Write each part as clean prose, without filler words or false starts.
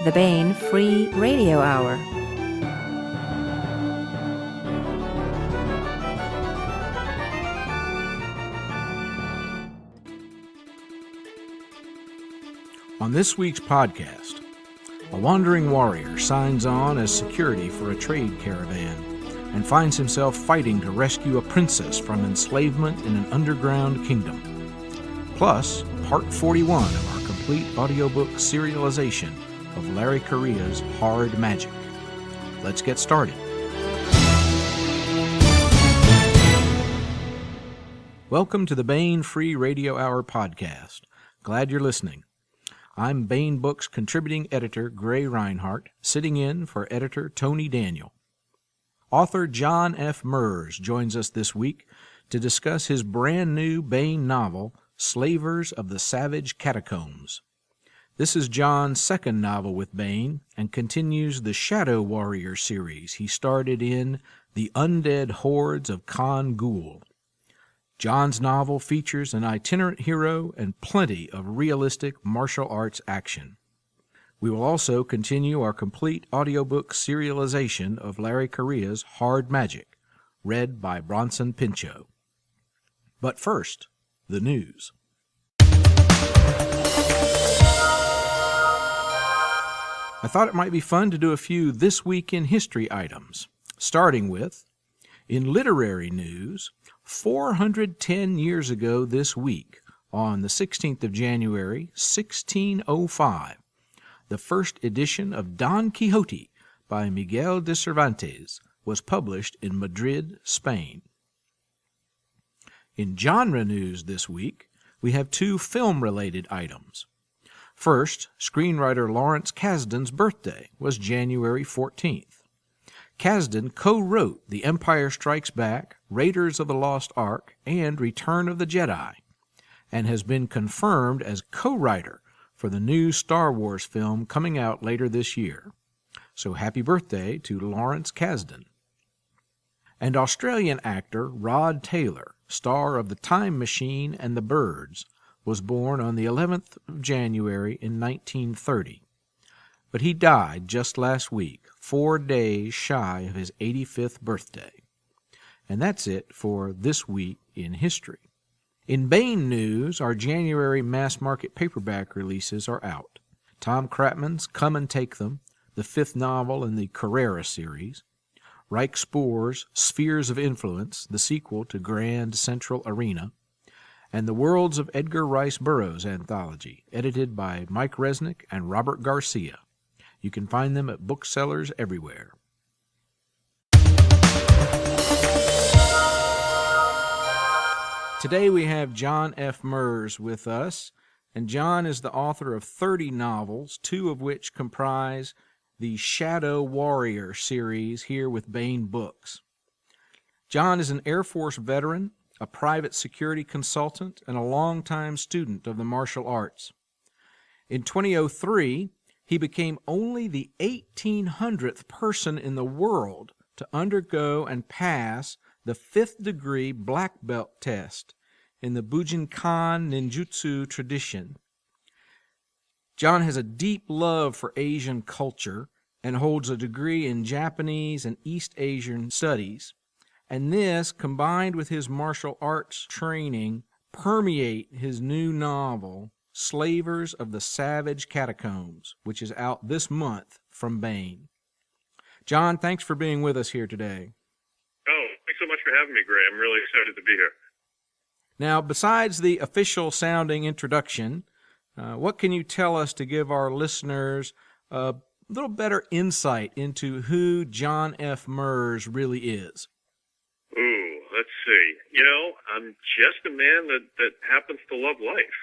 the Bain Free Radio Hour. On this week's podcast, a wandering warrior signs on as security for a trade caravan and finds himself fighting to rescue a princess from enslavement in an underground kingdom. Plus, part 41 of our complete audiobook serialization of Larry Correia's Hard Magic. Let's get started. Welcome to the Bain Free Radio Hour podcast. Glad you're listening. I'm Bain Books contributing editor Gray Reinhardt, sitting in for editor Tony Daniel. Author John F. Merz joins us this week to discuss his brand new Bain novel, Slavers of the Savage Catacombs. This is John's second novel with Bain and continues the Shadow Warrior series he started in The Undead Hordes of Khan Ghul. John's novel features an itinerant hero and plenty of realistic martial arts action. We will also continue our complete audiobook serialization of Larry Correia's Hard Magic, read by Bronson Pinchot. But first, the news. I thought it might be fun to do a few This Week in History items, starting with, in literary news, 410 years ago this week, on the 16th of January, 1605, the first edition of Don Quixote by Miguel de Cervantes was published in Madrid, Spain. In genre news this week, we have two film-related items. First, screenwriter Lawrence Kasdan's birthday was January 14th. Kasdan co-wrote The Empire Strikes Back, Raiders of the Lost Ark, and Return of the Jedi, and has been confirmed as co-writer for the new Star Wars film coming out later this year. So happy birthday to Lawrence Kasdan. And Australian actor Rod Taylor, star of The Time Machine and The Birds, was born on the 11th of January in 1930. But he died just last week, 4 days shy of his 85th birthday. And that's it for This Week in History. In Bain news, our January mass-market paperback releases are out. Tom Kratman's Come and Take Them, the fifth novel in the Carrera series. Reich Spoor's Spheres of Influence, the sequel to Grand Central Arena. And The Worlds of Edgar Rice Burroughs anthology, edited by Mike Resnick and Robert Garcia. You can find them at booksellers everywhere. Today we have John F. Merz with us, and John is the author of 30 novels, 2 of which comprise the Shadow Warrior series here with Bain Books. John is an Air Force veteran, a private security consultant, and a longtime student of the martial arts. In 2003, he became only the 1,800th person in the world to undergo and pass the 5th degree black belt test in the Bujinkan ninjutsu tradition. John has a deep love for Asian culture and holds a degree in Japanese and East Asian studies. And this, combined with his martial arts training, permeate his new novel, Slavers of the Savage Catacombs, which is out this month from Bain. John, thanks for being with us here today. Oh, thanks so much for having me, Gray. I'm really excited to be here. Now, besides the official-sounding introduction, what can you tell us to give our listeners a little better insight into who John F. Merz really is? Ooh, let's see. I'm just a man that happens to love life.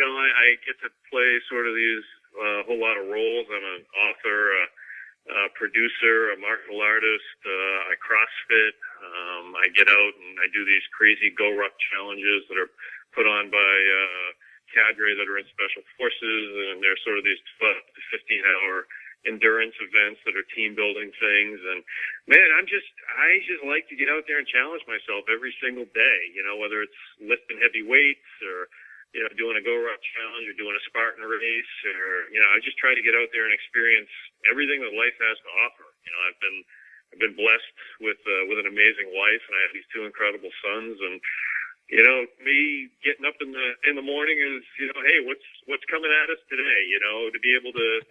I get to play sort of these whole lot of roles. I'm an author, a producer, a martial artist. I CrossFit. I get out and I do these crazy Go Ruck challenges that are put on by cadre that are in special forces, and they're sort of these 12 to 15-hour endurance events that are team building things. And man, I just like to get out there and challenge myself every single day, whether it's lifting heavy weights or doing a go-route challenge or doing a Spartan race, or I just try to get out there and experience everything that life has to offer. I've been blessed with an amazing wife, and I have these two incredible sons, and me getting up in the morning is, hey, what's coming at us today? To be able to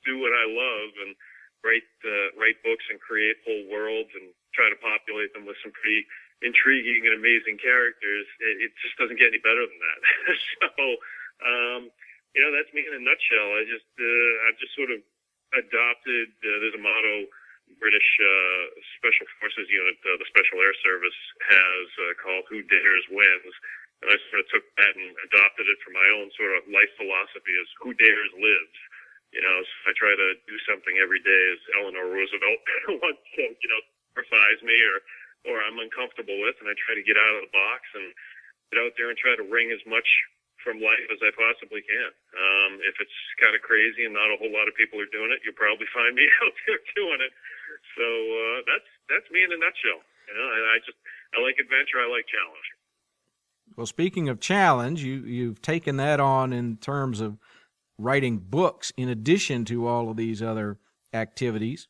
do what I love and write books and create whole worlds and try to populate them with some pretty intriguing and amazing characters. It just doesn't get any better than that. So, that's me in a nutshell. I've just sort of adopted. There's a motto British Special Forces unit, the Special Air Service, has called "Who Dares Wins," and I sort of took that and adopted it for my own sort of life philosophy as "Who Dares Lives." So I try to do something every day, as Eleanor Roosevelt once said, terrifies me or I'm uncomfortable with, and I try to get out of the box and get out there and try to wring as much from life as I possibly can. If it's kind of crazy and not a whole lot of people are doing it, you'll probably find me out there doing it. So that's me in a nutshell. I like adventure. I like challenge. Well, speaking of challenge, you've taken that on in terms of writing books in addition to all of these other activities.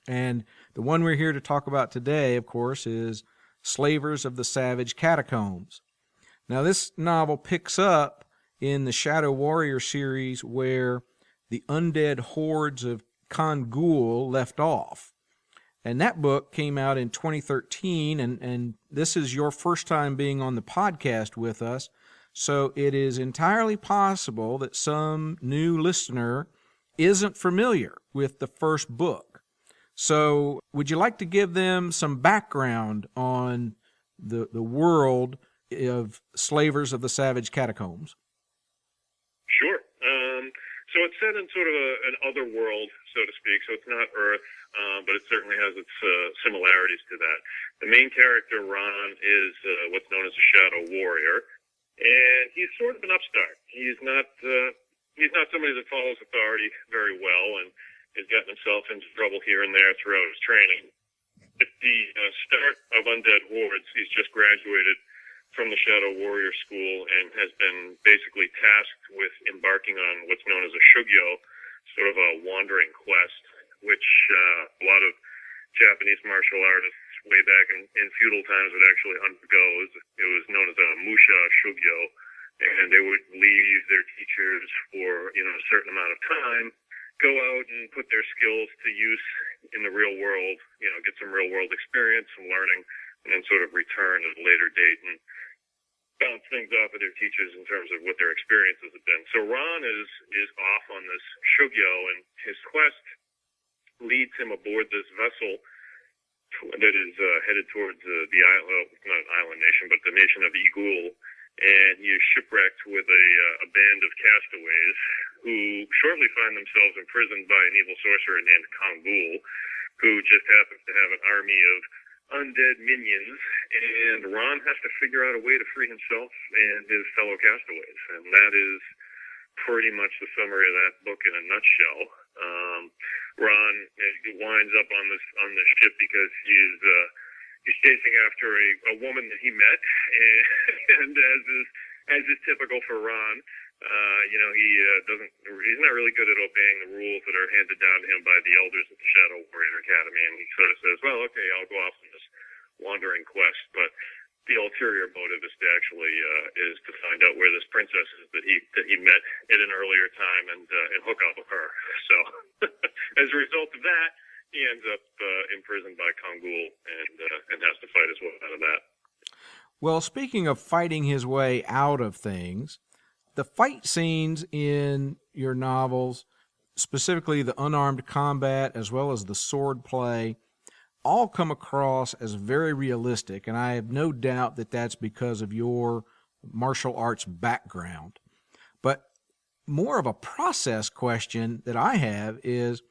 And the one we're here to talk about today, of course, is Slavers of the Savage Catacombs. Now, this novel picks up in the Shadow Warrior series where the undead hordes of Kangul left off. And that book came out in 2013, and this is your first time being on the podcast with us. So it is entirely possible that some new listener isn't familiar with the first book. So would you like to give them some background on the world of Slavers of the Savage Catacombs? Sure. So it's set in sort of an other world, so to speak. So it's not Earth, but it certainly has its similarities to that. The main character, Ron, is what's known as a Shadow Warrior, and he's sort of an upstart. He's not somebody that follows authority very well, and has gotten himself into trouble here and there throughout his training. At the start of Undead Hordes, he's just graduated from the Shadow Warrior School and has been basically tasked with embarking on what's known as a shugyo, sort of a wandering quest, which a lot of Japanese martial artists way back in feudal times would actually undergo. It was known as a musha shugyo, and they would leave their teachers for a certain amount of time, go out and put their skills to use in the real world, get some real world experience, some learning, and then sort of return at a later date and bounce things off of their teachers in terms of what their experiences have been. So Ron is off on this shugyo, and his quest leads him aboard this vessel that is headed towards the island, well, not an island nation, but the nation of Igul, and he is shipwrecked with a band of castaways who shortly find themselves imprisoned by an evil sorcerer named Kangul, who just happens to have an army of undead minions, and Ron has to figure out a way to free himself and his fellow castaways, and that is pretty much the summary of that book in a nutshell. Ron winds up on this ship because he's chasing after a woman that he met, and as is typical for Ron, he's not really good at obeying the rules that are handed down to him by the elders at the Shadow Warrior Academy, and he sort of says, well, okay, I'll go off on this wandering quest, but the ulterior motive is to actually is to find out where this princess is that he met at an earlier time and hook up with her. So as a result of that, he ends up imprisoned by Kangul and has to fight his way out of that. Well, speaking of fighting his way out of things, the fight scenes in your novels, specifically the unarmed combat as well as the sword play, all come across as very realistic, and I have no doubt that that's because of your martial arts background. But more of a process question that I have is,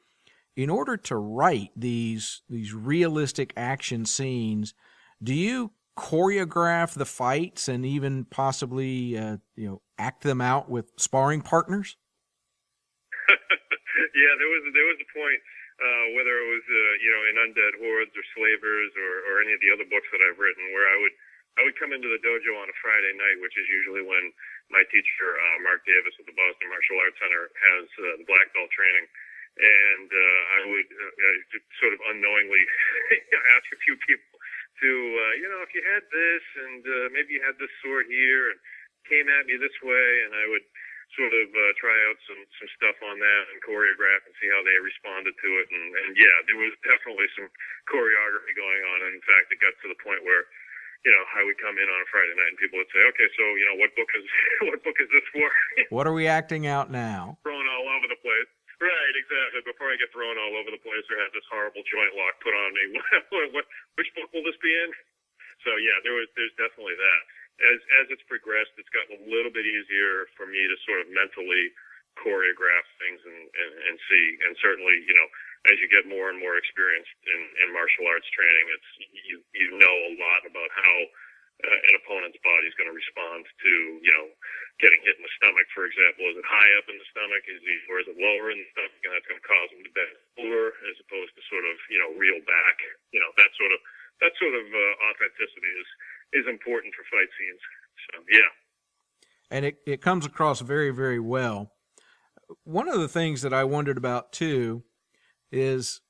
in order to write these realistic action scenes, do you choreograph the fights and even possibly act them out with sparring partners? Yeah, there was a point, whether it was in Undead Hordes or Slavers or any of the other books that I've written, where I I would come into the dojo on a Friday night, which is usually when my teacher, Mark Davis at the Boston Martial Arts Center, has the black belt training. And I would sort of unknowingly ask a few people to, if you had this and maybe you had this sword here and came at me this way, and I would sort of try out some stuff on that and choreograph and see how they responded to it. And yeah, there was definitely some choreography going on. And in fact, it got to the point where, I would come in on a Friday night and people would say, okay, so, what book is this for? What are we acting out now? Thrown all over the place. Right, exactly. Before I get thrown all over the place or have this horrible joint lock put on me, which book will this be in? So yeah, there's definitely that. As it's progressed, it's gotten a little bit easier for me to sort of mentally choreograph things and see. And certainly, as you get more and more experienced in martial arts training, it's you know a lot about how an opponent's body is going to respond to, getting hit in the stomach, for example. Is it high up in the stomach? Or is it lower in the stomach? And that's going to cause him to bend over as opposed to sort of, reel back. That sort of authenticity is important for fight scenes. So, yeah. And it comes across very, very well. One of the things that I wondered about, too, is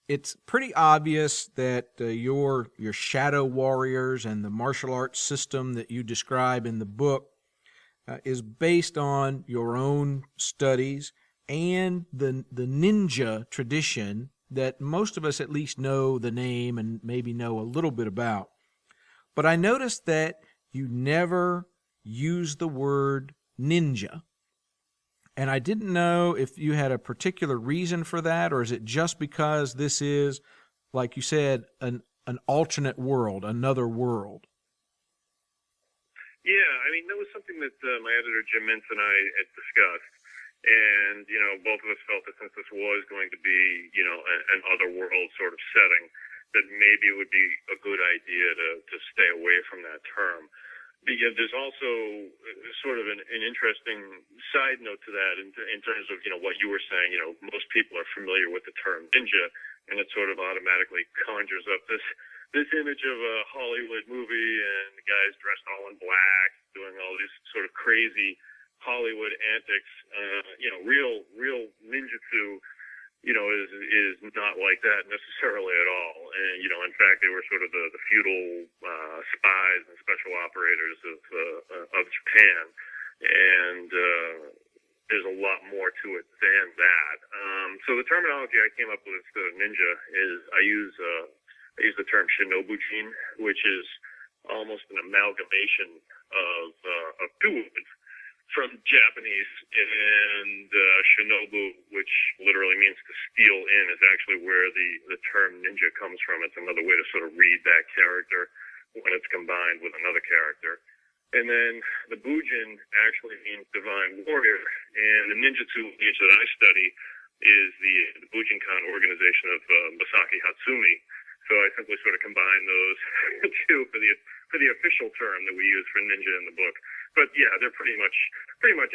it's pretty obvious that your shadow warriors and the martial arts system that you describe in the book is based on your own studies and the ninja tradition that most of us at least know the name and maybe know a little bit about. But I noticed that you never use the word ninja. And I didn't know if you had a particular reason for that, or is it just because this is, like you said, an alternate world, another world? Yeah, that was something that my editor Jim Mintz and I had discussed. And, both of us felt that since this was going to be, an other world sort of setting, that maybe it would be a good idea to stay away from that term. Because there's also sort of an interesting side note to that in terms of, what you were saying. Most people are familiar with the term ninja, and it sort of automatically conjures up this image of a Hollywood movie and the guys dressed all in black, doing all these sort of crazy Hollywood antics. Real ninjutsu, is not like that necessarily at all. And, in fact, they were sort of the feudal spies and special operators of Japan. And there's a lot more to it than that. So the terminology I came up with instead of ninja is I use the term shinobujin, which is almost an amalgamation of two words from Japanese, and shinobu, which literally means to steal in, is actually where the term ninja comes from. It's another way to sort of read that character when it's combined with another character. And then the bujin actually means divine warrior, and the ninjutsu lineage that I study is the Bujinkan organization of Masaki Hatsumi. So I simply sort of combine those two for the official term that we use for ninja in the book. But yeah, they're pretty much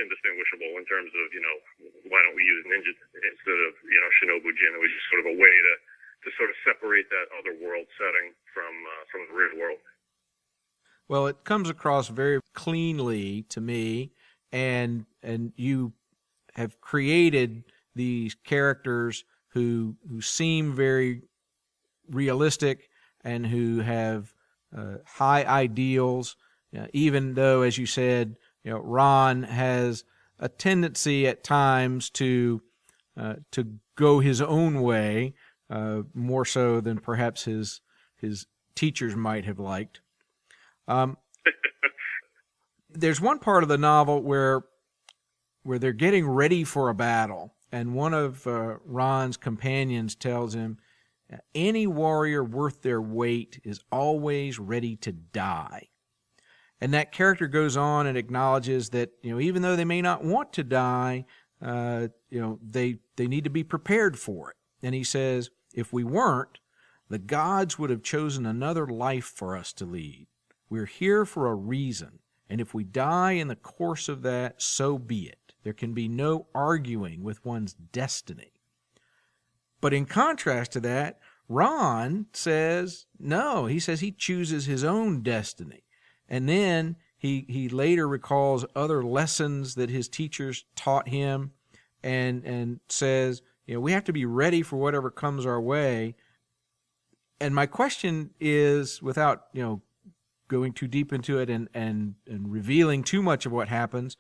indistinguishable in terms of, why don't we use ninja instead of, shinobujin? It was just sort of a way to sort of separate that other world setting from the real world. Well, it comes across very cleanly to me, and you have created these characters who seem very realistic and who have high ideals, even though, as you said, Ron has a tendency at times to go his own way, more so than perhaps his teachers might have liked. There's one part of the novel where they're getting ready for a battle, and one of Ron's companions tells him, any warrior worth their weight is always ready to die. And that character goes on and acknowledges that, even though they may not want to die, they need to be prepared for it. And he says, if we weren't, the gods would have chosen another life for us to lead. We're here for a reason, and if we die in the course of that, so be it. There can be no arguing with one's destiny. But in contrast to that, Ron says, no, he says he chooses his own destiny. And then he later recalls other lessons that his teachers taught him, and says, we have to be ready for whatever comes our way. And my question is, without going too deep into it and revealing too much of what happens,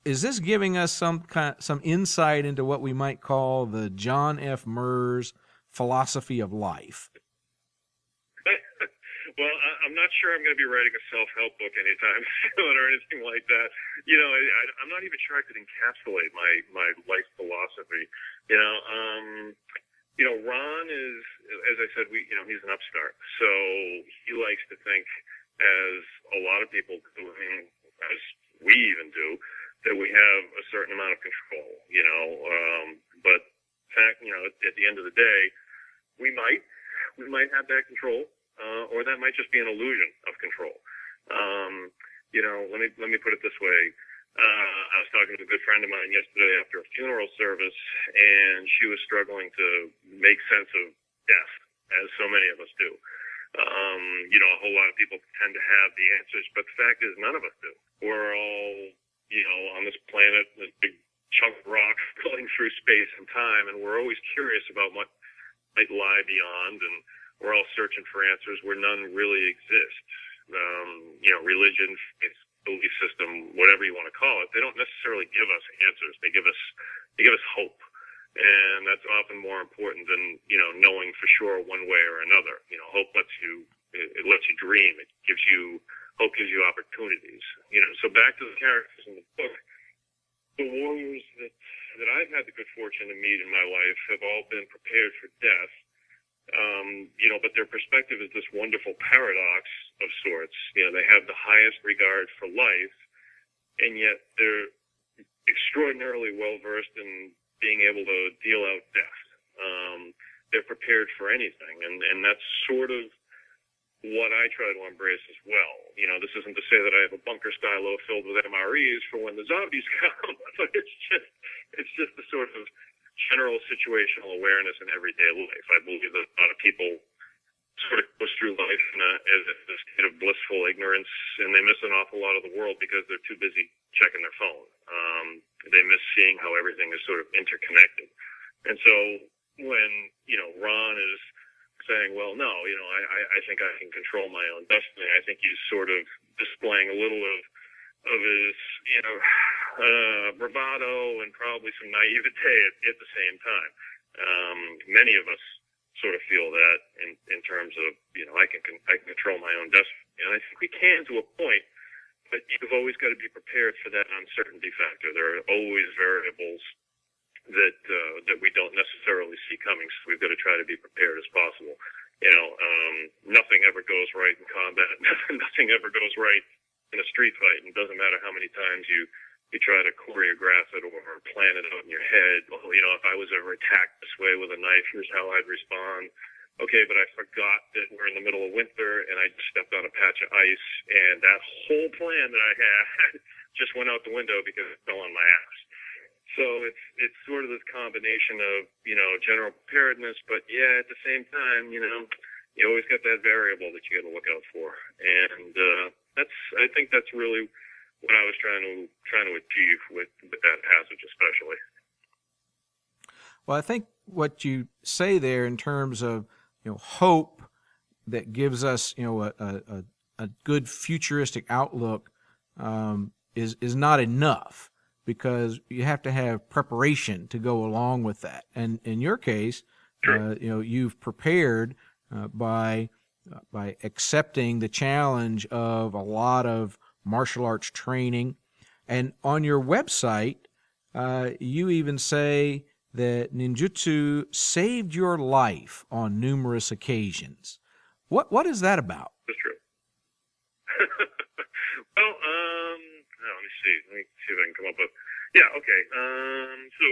is this giving us some insight into what we might call the John F. Merz philosophy of life? Well, I'm not sure I'm going to be writing a self-help book anytime soon or anything like that. I'm not even sure I could encapsulate my life philosophy. Ron is, as I said, he's an upstart, so he likes to think, as a lot of people do, as we even do, that we have a certain amount of control. But in fact, at the end of the day, we might have that control. Or that might just be an illusion of control. Let me put it this way. I was talking to a good friend of mine yesterday after a funeral service, and she was struggling to make sense of death, as so many of us do. A whole lot of people pretend to have the answers, but the fact is none of us do. We're all, on this planet, this big chunk of rock going through space and time, and we're always curious about what might lie beyond, and we're all searching for answers where none really exist. Religion, belief system, whatever you want to call it, they don't necessarily give us answers. They give us hope, and that's often more important than knowing for sure one way or another. Hope lets you dream. Hope gives you opportunities. So back to the characters in the book, the warriors that I've had the good fortune to meet in my life have all been prepared for death. But their perspective is this wonderful paradox of sorts. They have the highest regard for life, and yet they're extraordinarily well-versed in being able to deal out death. They're prepared for anything, and that's sort of what I try to embrace as well. This isn't to say that I have a bunker silo filled with MREs for when the zombies come, but it's just the sort of general situational awareness in everyday life. I believe that a lot of people sort of goes through life in a state of blissful ignorance, and they miss an awful lot of the world because they're too busy checking their phone. They miss seeing how everything is sort of interconnected. And so when, Ron is saying, well, no, I think I can control my own destiny, I think he's sort of displaying a little of his, bravado and probably some naivete at the same time. Many of us sort of feel that in terms of, I can control my own destiny. And I think we can to a point, but you've always got to be prepared for that uncertainty factor. There are always variables that we don't necessarily see coming, so we've got to try to be prepared as possible. Nothing ever goes right in combat. Nothing ever goes right in a street fight, and it doesn't matter how many times you try to choreograph it or plan it out in your head. Well, if I was ever attacked this way with a knife, here's how I'd respond. Okay, but I forgot that we're in the middle of winter and I just stepped on a patch of ice, and that whole plan that I had just went out the window because it fell on my ass. So it's sort of this combination of, general preparedness, but at the same time, you always got that variable that you got to look out for. And I think that's really what I was trying to achieve with that passage especially. Well, I think what you say there in terms of hope that gives us a good futuristic outlook is not enough, because you have to have preparation to go along with that. And in your case, you've prepared by accepting the challenge of a lot of martial arts training. And on your website, you even say that ninjutsu saved your life on numerous occasions. What is that about? That's true. Well, let me see if I can come up with. Yeah, okay. So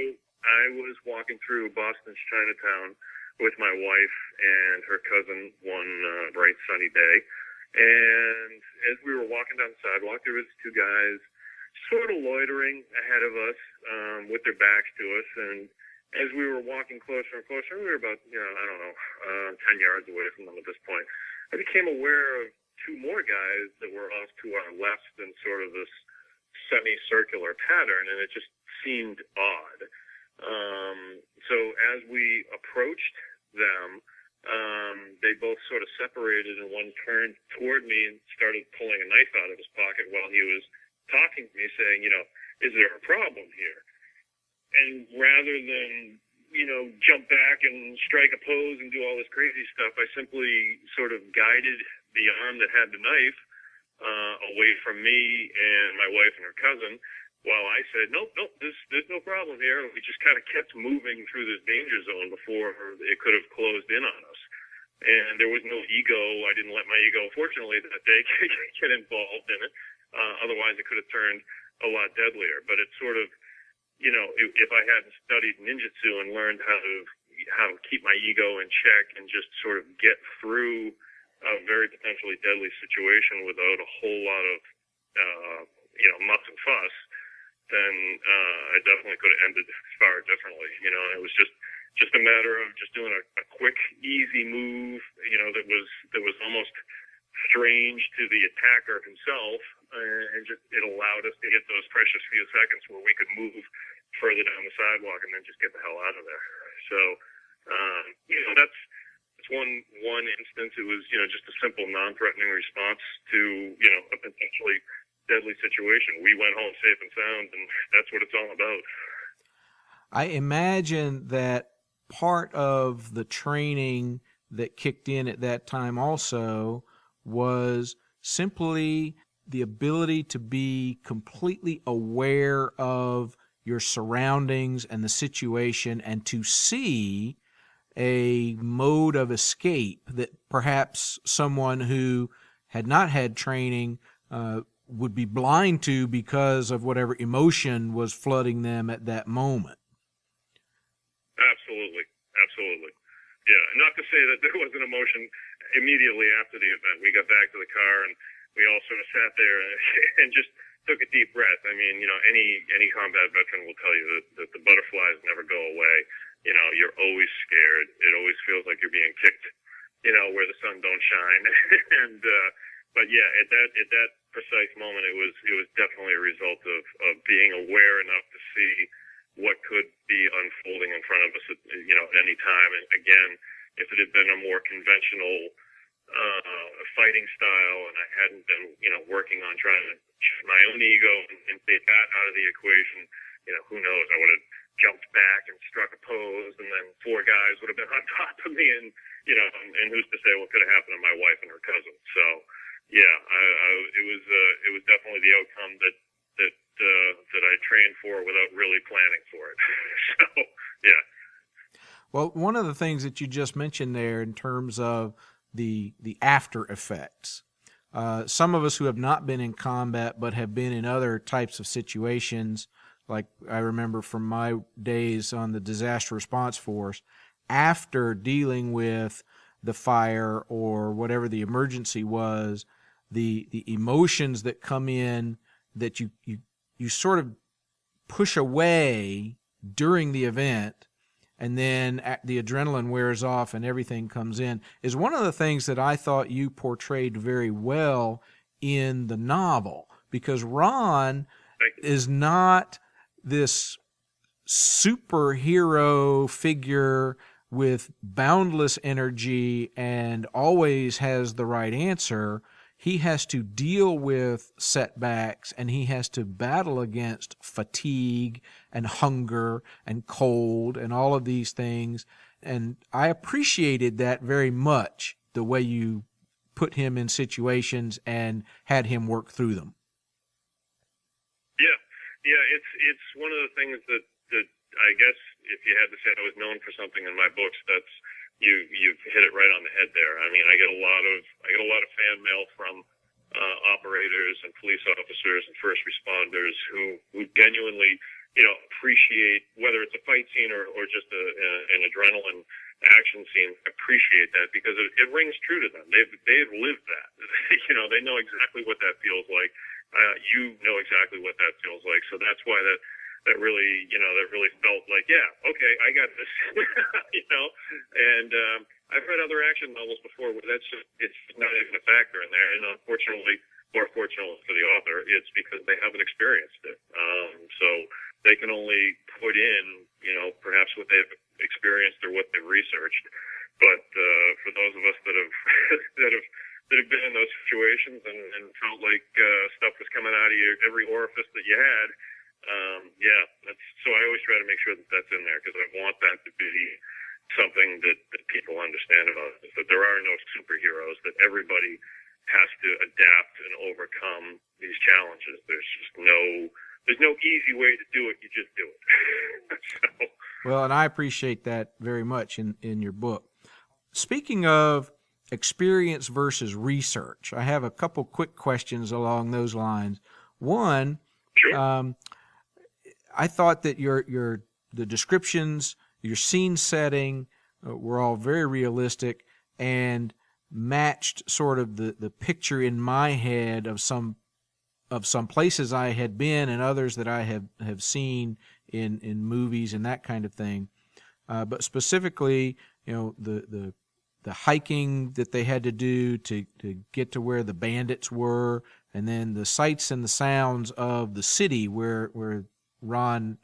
I was walking through Boston's Chinatown with my wife and her cousin one bright sunny day, and as we were walking down the sidewalk, there was two guys sort of loitering ahead of us with their backs to us, and as we were walking closer and closer, we were about 10 yards away from them at this point, I became aware of two more guys that were off to our left in sort of this semicircular pattern, and it just seemed odd. So as we approached them, they both sort of separated, and one turned toward me and started pulling a knife out of his pocket while he was talking to me, saying, is there a problem here? And rather than, jump back and strike a pose and do all this crazy stuff, I simply sort of guided the arm that had the knife away from me and my wife and her cousin, while I said, nope, there's no problem here. We just kind of kept moving through this danger zone before it could have closed in on us. And there was no ego. I didn't let my ego, fortunately, that day get involved in it. Otherwise, it could have turned a lot deadlier. But it's sort of, if I hadn't studied ninjutsu and learned how to keep my ego in check and just sort of get through a very potentially deadly situation without a whole lot of, muss and fuss, then I definitely could have ended far differently. And it was just a matter of just doing a quick, easy move, that was almost strange to the attacker himself, and just it allowed us to get those precious few seconds where we could move further down the sidewalk and then just get the hell out of there. So, that's one instance. It was, just a simple non-threatening response to, a potentially deadly situation. We went home safe and sound, and that's what it's all about. I imagine that part of the training that kicked in at that time also was simply the ability to be completely aware of your surroundings and the situation, and to see a mode of escape that perhaps someone who had not had training would be blind to because of whatever emotion was flooding them at that moment. Absolutely. Yeah, not to say that there was an emotion immediately after the event. We got back to the car and we all sort of sat there and just took a deep breath. I mean, any combat veteran will tell you that the butterflies never go away. You're always scared. It always feels like you're being kicked, where the sun don't shine. And but yeah, at that precise moment, it was definitely a result of being aware enough to see what could be unfolding in front of us at any time. And again, if it had been a more conventional fighting style, and I hadn't been working on trying to check my own ego and take that out of the equation, who knows? I would have jumped back and struck a pose, and then four guys would have been on top of me, and and who's to say what could have happened to my wife and her cousin? So yeah, it was definitely the outcome that I trained for without really planning for it. So yeah. Well, one of the things that you just mentioned there in terms of the after effects, some of us who have not been in combat but have been in other types of situations, like I remember from my days on the disaster response force, after dealing with the fire or whatever the emergency was, the emotions that come in that you sort of push away during the event, and then the adrenaline wears off and everything comes in, is one of the things that I thought you portrayed very well in the novel, because Ron is not this superhero figure with boundless energy and always has the right answer. He has to deal with setbacks, and he has to battle against fatigue and hunger and cold and all of these things. And I appreciated that very much, the way you put him in situations and had him work through them. Yeah, it's one of the things that I guess if you had to say I was known for something in my books, that's you've hit it right on the head there. I mean, I get a lot of fan mail from operators and police officers and first responders who genuinely, appreciate, whether it's a fight scene or just an adrenaline action scene, appreciate that, because it rings true to them. They've lived that. They know exactly what that feels like. You know exactly what that feels like. So that's why that really felt like, yeah, okay, I got this, and I've read other action novels before where it's not even a factor in there, and unfortunately, or fortunately for the author, it's because they haven't experienced it. So they can only put in, perhaps what they've experienced or what they've researched. But for those of us that have that have been in those situations and felt like stuff was coming out of every orifice that you had, so I always try to make sure that that's in there, because I want that to be something that people understand about it, that there are no superheroes, that everybody has to adapt and overcome these challenges. There's no easy way to do it. You just do it. So. Well, and I appreciate that very much in your book. Speaking of experience versus research, I have a couple quick questions along those lines. One, sure. I thought that the descriptions, your scene setting, were all very realistic and matched sort of the picture in my head of some places I had been and others that I have seen in movies and that kind of thing. But specifically, the hiking that they had to do to get to where the bandits were, and then the sights and the sounds of the city where Ron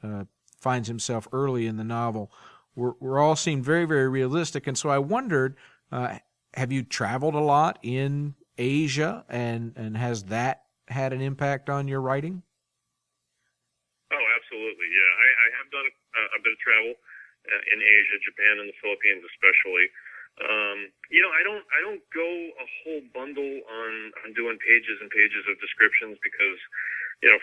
finds himself early in the novel were all seemed very, very realistic. And so I wondered, have you traveled a lot in Asia, and has that had an impact on your writing? Oh, absolutely. Yeah, I have done a bit of travel in Asia, Japan, and the Philippines especially. I don't go a whole bundle on doing pages and pages of descriptions, because,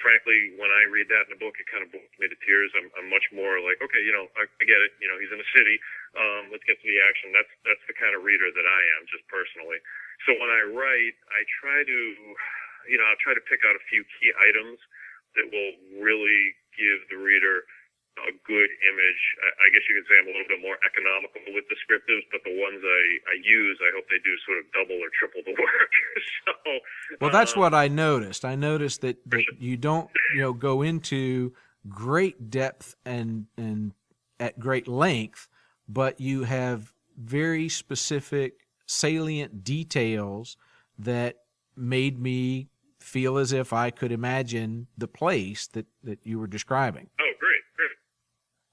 frankly, when I read that in a book, it kind of bores me to tears. I'm much more like, okay, I get it. He's in a city. Let's get to the action. That's the kind of reader that I am, just personally. So when I write, I try to pick out a few key items that will really give the reader a good image. I guess you could say I'm a little bit more economical with descriptives, but the ones I use, I hope they do sort of double or triple the work. So, well, that's what I noticed. I noticed that you don't, go into great depth and at great length, but you have very specific, salient details that made me feel as if I could imagine the place that you were describing. Oh, great.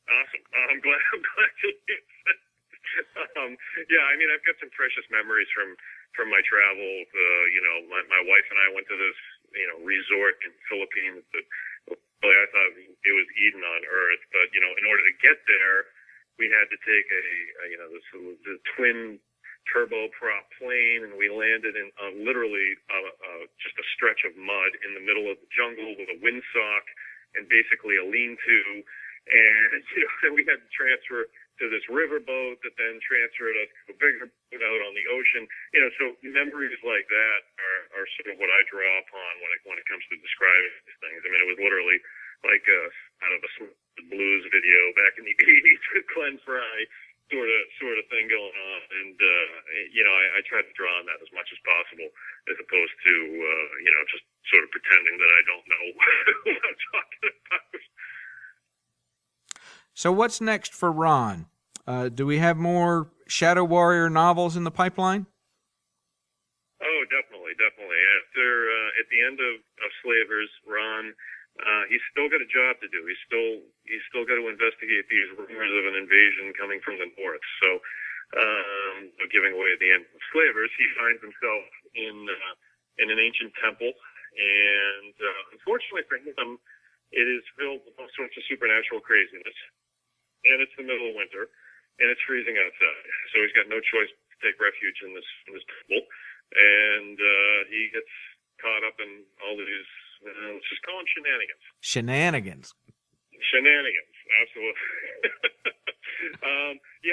Awesome. I'm glad you did. I've got some precious memories from my travels. My wife and I went to this, resort in the Philippines that really I thought it was Eden on earth. But, in order to get there, we had to take the twin turboprop plane, and we landed in literally just a stretch of mud in the middle of the jungle with a windsock and basically a lean-to. And then we had to transfer to this riverboat that then transferred us to a bigger boat out on the ocean. So memories like that are sort of what I draw upon when it comes to describing these things. It was literally like out of a blues video back in the 80s with Glenn Frey sort of thing going on. And I try to draw on that as much as possible, as opposed to just sort of pretending that I don't know what I'm talking about. So what's next for Ron? Do we have more Shadow Warrior novels in the pipeline? Oh, definitely. After at the end of Slavers, Ron, he's still got a job to do. He's still got to investigate these rumors of an invasion coming from the north. So, giving away at the end of Slavers, he finds himself in an ancient temple, and unfortunately for him, it is filled with all sorts of supernatural craziness. And it's the middle of winter, and it's freezing outside. So he's got no choice to take refuge in this temple, and he gets caught up in all these, let's just call them shenanigans. Shenanigans, absolutely.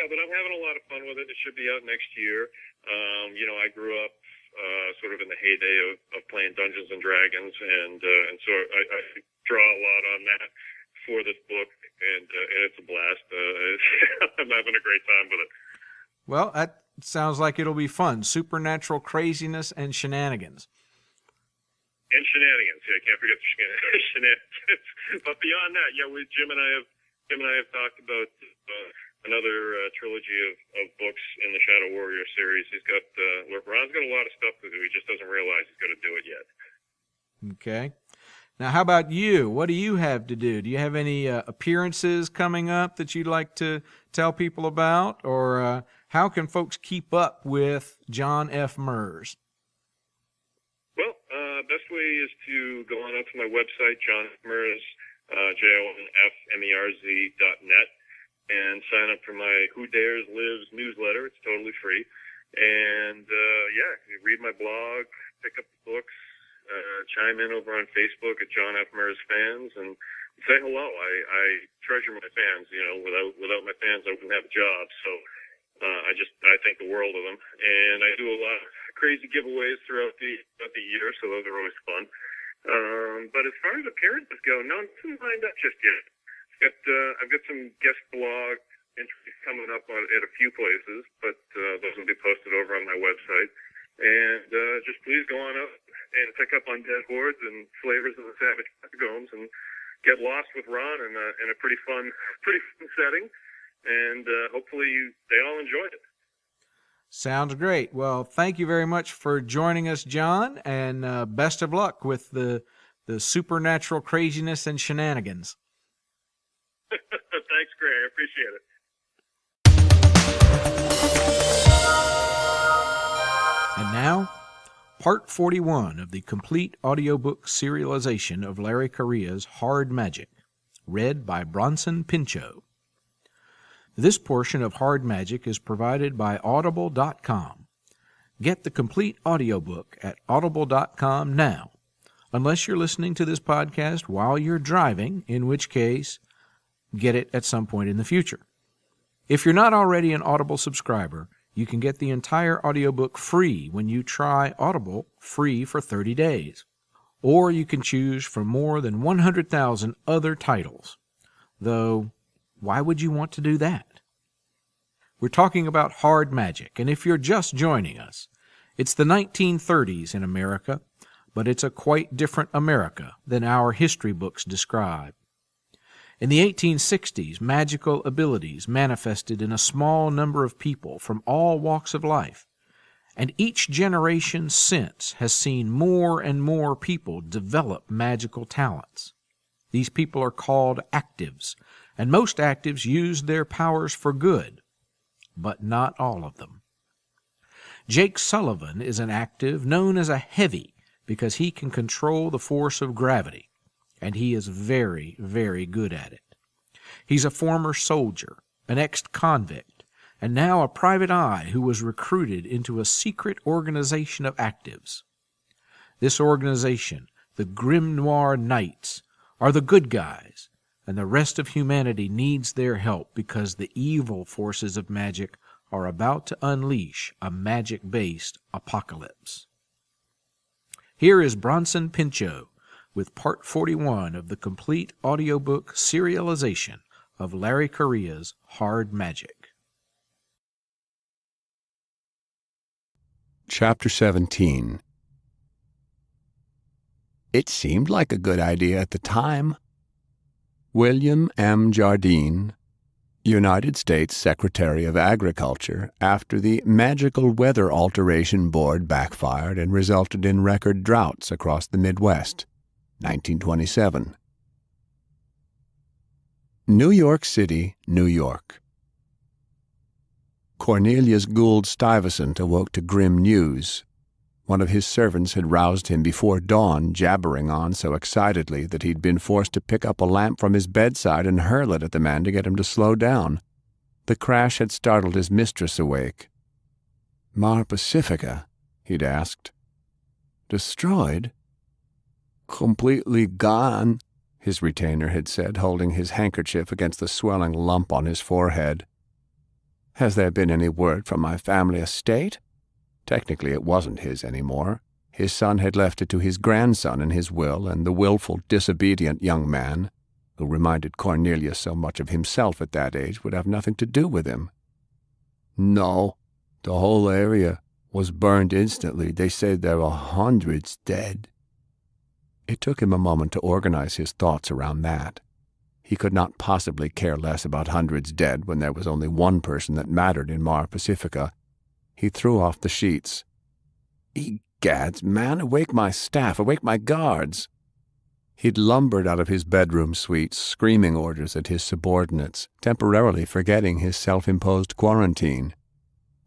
But I'm having a lot of fun with it. It should be out next year. I grew up sort of in the heyday of playing Dungeons and Dragons, and so I draw a lot on that for this book, and it's a blast. I'm having a great time with it. Well, that sounds like it'll be fun. Supernatural craziness and shenanigans. Yeah, I can't forget the shenanigans. But beyond that, Jim and I have talked about another trilogy of books in the Shadow Shadow Warrior series. Ron's got a lot of stuff to do. He just doesn't realize he's going to do it yet. Okay. Now, how about you? What do you have to do? Do you have any appearances coming up that you'd like to tell people about? Or how can folks keep up with John F. Merz? Well, best way is to go on up to my website, John F. Merz, JONFMERZ.net, and sign up for my Who Dares Lives newsletter. It's totally free. And, you read my blog, pick up the books, chime in over on Facebook at John F. Merz Fans, and say hello. I treasure my fans. Without my fans, I wouldn't have a job. So I think the world of them. And I do a lot of crazy giveaways throughout the year, so those are always fun. But as far as appearances go, nothing lined up just yet. I've got some guest blog entries coming up at a few places, but those will be posted over on my website. And just please go on up and pick up on Dead Hordes and Flavors of the Savage Catacombs and get lost with Ron in a pretty fun setting. And hopefully they all enjoyed it. Sounds great. Well, thank you very much for joining us, John, and best of luck with the supernatural craziness and shenanigans. Thanks, Gray. I appreciate it. And now, Part 41 of the complete audiobook serialization of Larry Correia's Hard Magic, read by Bronson Pinchot. This portion of Hard Magic is provided by Audible.com. Get the complete audiobook at Audible.com now, unless you're listening to this podcast while you're driving, in which case, get it at some point in the future. If you're not already an Audible subscriber, you can get the entire audiobook free when you try Audible free for 30 days. Or you can choose from more than 100,000 other titles. Though, why would you want to do that? We're talking about Hard Magic, and if you're just joining us, it's the 1930s in America, but it's a quite different America than our history books describe. In the 1860s, magical abilities manifested in a small number of people from all walks of life, and each generation since has seen more and more people develop magical talents. These people are called actives, and most actives use their powers for good, but not all of them. Jake Sullivan is an active known as a heavy because he can control the force of gravity, and he is very, very good at it. He's a former soldier, an ex-convict, and now a private eye who was recruited into a secret organization of actives. This organization, the Grim Noir Knights, are the good guys, and the rest of humanity needs their help because the evil forces of magic are about to unleash a magic-based apocalypse. Here is Bronson Pinchot with Part 41 of the complete audiobook serialization of Larry Correia's Hard Magic. Chapter 17. It seemed like a good idea at the time. William M. Jardine, United States Secretary of Agriculture, after the Magical Weather Alteration Board backfired and resulted in record droughts across the Midwest, 1927. New York City, New York. Cornelius Gould Stuyvesant awoke to grim news. One of his servants had roused him before dawn, jabbering on so excitedly that he'd been forced to pick up a lamp from his bedside and hurl it at the man to get him to slow down. The crash had startled his mistress awake. "Mar Pacifica?" he'd asked. "Destroyed?" "Completely gone," his retainer had said, holding his handkerchief against the swelling lump on his forehead. "Has there been any word from my family estate?" Technically it wasn't his anymore. His son had left it to his grandson in his will, and the willful, disobedient young man, who reminded Cornelius so much of himself at that age, would have nothing to do with him. "No, the whole area was burned instantly. They say there are hundreds dead." It took him a moment to organize his thoughts around that. He could not possibly care less about hundreds dead when there was only one person that mattered in Mar Pacifica, He threw off the sheets. Egads, man, awake my staff, awake my guards. He'd lumbered out of his bedroom suite, screaming orders at his subordinates, temporarily forgetting his self-imposed quarantine.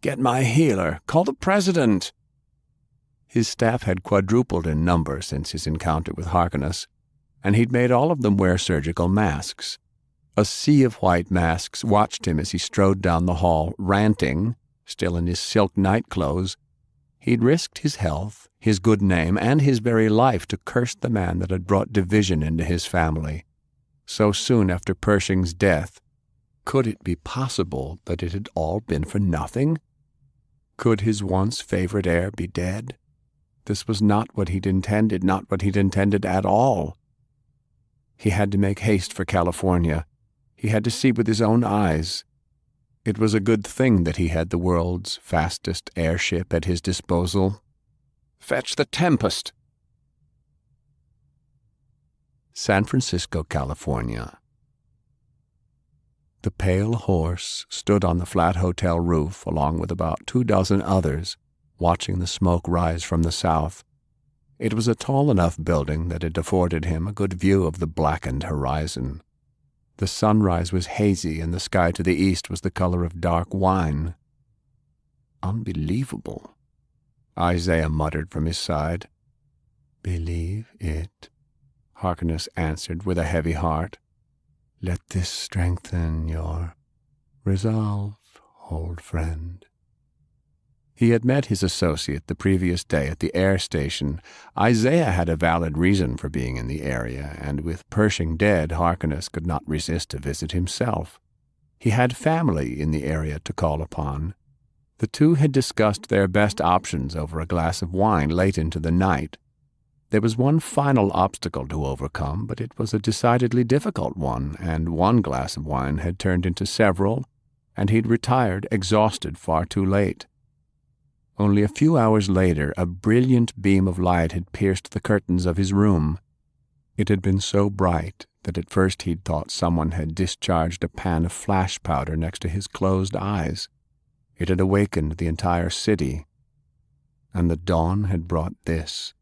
Get my healer! Call the president! His staff had quadrupled in number since his encounter with Harkness, and he'd made all of them wear surgical masks. A sea of white masks watched him as he strode down the hall, ranting, still in his silk nightclothes. He'd risked his health, his good name, and his very life to curse the man that had brought division into his family. So soon after Pershing's death, could it be possible that it had all been for nothing? Could his once favorite heir be dead? This was not what he'd intended, not what he'd intended at all. He had to make haste for California. He had to see with his own eyes. It was a good thing that he had the world's fastest airship at his disposal. Fetch the Tempest! San Francisco, California. The Pale Horse stood on the flat hotel roof along with about 24 others, watching the smoke rise from the south. It was a tall enough building that it afforded him a good view of the blackened horizon. The sunrise was hazy, and the sky to the east was the color of dark wine. Unbelievable, Isaiah muttered from his side. Believe it, Harkness answered with a heavy heart. Let this strengthen your resolve, old friend. He had met his associate the previous day at the air station. Isaiah had a valid reason for being in the area, and with Pershing dead, Harkness could not resist a visit himself. He had family in the area to call upon. The two had discussed their best options over a glass of wine late into the night. There was one final obstacle to overcome, but it was a decidedly difficult one, and one glass of wine had turned into several, and he'd retired exhausted far too late. Only a few hours later, a brilliant beam of light had pierced the curtains of his room. It had been so bright that at first he'd thought someone had discharged a pan of flash powder next to his closed eyes. It had awakened the entire city, and the dawn had brought this.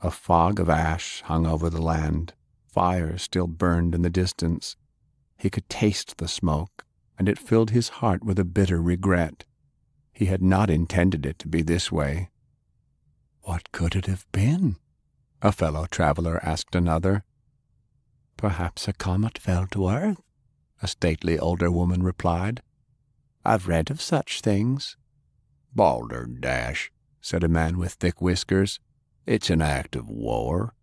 A fog of ash hung over the land. Fire still burned in the distance. He could taste the smoke, and it filled his heart with a bitter regret. He had not intended it to be this way. What could it have been? A fellow traveler asked another. Perhaps a comet fell to Earth, a stately older woman replied. I've read of such things. Balderdash, said a man with thick whiskers. It's an act of war.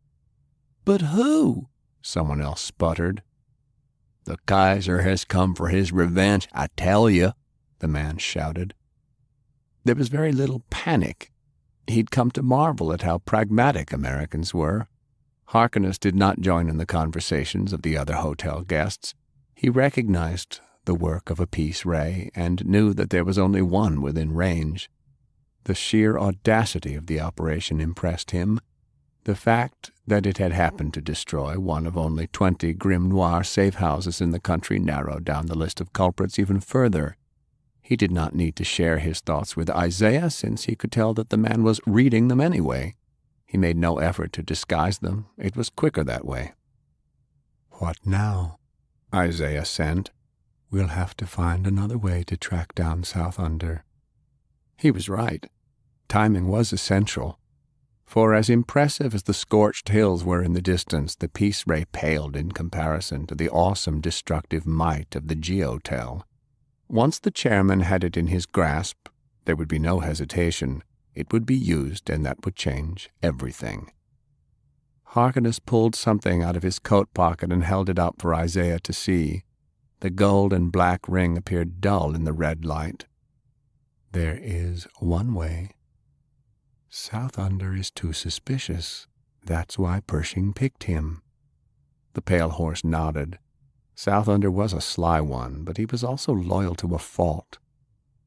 But who? Someone else sputtered. The Kaiser has come for his revenge, I tell you, the man shouted. There was very little panic. He'd come to marvel at how pragmatic Americans were. Harkness did not join in the conversations of the other hotel guests. He recognized the work of a peace ray and knew that there was only one within range. The sheer audacity of the operation impressed him. The fact that it had happened to destroy one of only 20 grim noir safe houses in the country narrowed down the list of culprits even further. He did not need to share his thoughts with Isaiah, since he could tell that the man was reading them anyway. He made no effort to disguise them. It was quicker that way. What now? Isaiah sent. We'll have to find another way to track down South Under. He was right. Timing was essential. For as impressive as the scorched hills were in the distance, the peace ray paled in comparison to the awesome destructive might of the geotel. Once the chairman had it in his grasp, there would be no hesitation. It would be used, and that would change everything. Harkness pulled something out of his coat pocket and held it up for Isaiah to see. The gold and black ring appeared dull in the red light. There is one way. South Under is too suspicious. That's why Pershing picked him. The Pale Horse nodded. South Under was a sly one, but he was also loyal to a fault.